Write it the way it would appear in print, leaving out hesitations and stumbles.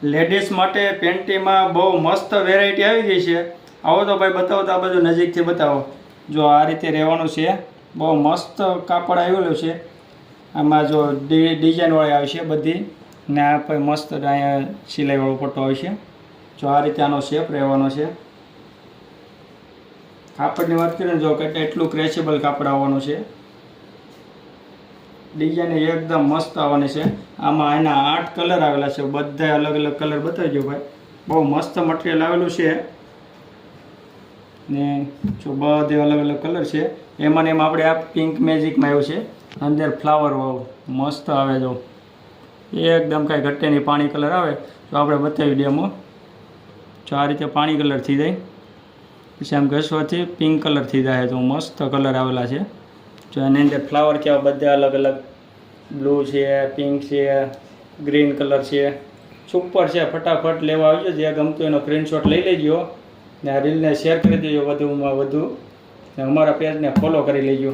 Ladies માટે પેન્ટીમાં બહુ મસ્ત વેરાયટી આવી ગઈ છે. આવો તો ભાઈ બતાવો તો આ બધું નજીકથી બતાવો. જો આ રીતે રહેવાનું છે. બહુ મસ્ત કાપડ આવેલું છે. આમાં જો ડિઝાઇનવાળી આવે છે બધી ને આ ભાઈ મસ્ત અહીંયા સિલાઈવાળો પટ્ટો આવે છે. જો આ રીતે આનો શેપ રહેવાનો છે. કાપડની વાત કરીએ ને જો એટલું ક્રેચેબલ કાપડ આવવાનું છે. ડિઝાઇન એકદમ મસ્ત આવવાની છે. આમાં એના 8 કલર આવેલા છે. બધા અલગ અલગ કલર બતાવી દો ભાઈ. બહુ મસ્ત મટીરિયલ આવેલું છે ને જો બધે અલગ અલગ કલર છે. એમાં ને એમાં આપણે આ પિંક મેજિકમાં આવ્યું છે. અંદર ફ્લાવર વાળું મસ્ત આવે. જો એકદમ કાંઈ ઘટે નહીં. પાણી કલર આવે તો આપણે બતાવી ડેમો. જો આ રીતે પાણી કલર થઈ જાય પછી આમ ઘસવાથી પિંક કલર થઈ જાય. તો મસ્ત કલર આવેલા છે. જો એની અંદર ફ્લાવર કેવા બધા અલગ અલગ બ્લુ છે, પિંક છે, ગ્રીન કલર છે. સુપર છે. ફટાફટ લેવા આવજો. જે ગમતું એનો સ્ક્રીનશોટ લઈ લેજો ને આ રીલને શેર કરી દેજો વધુમાં વધુ ને અમારા પેજને ફોલો કરી લેજો.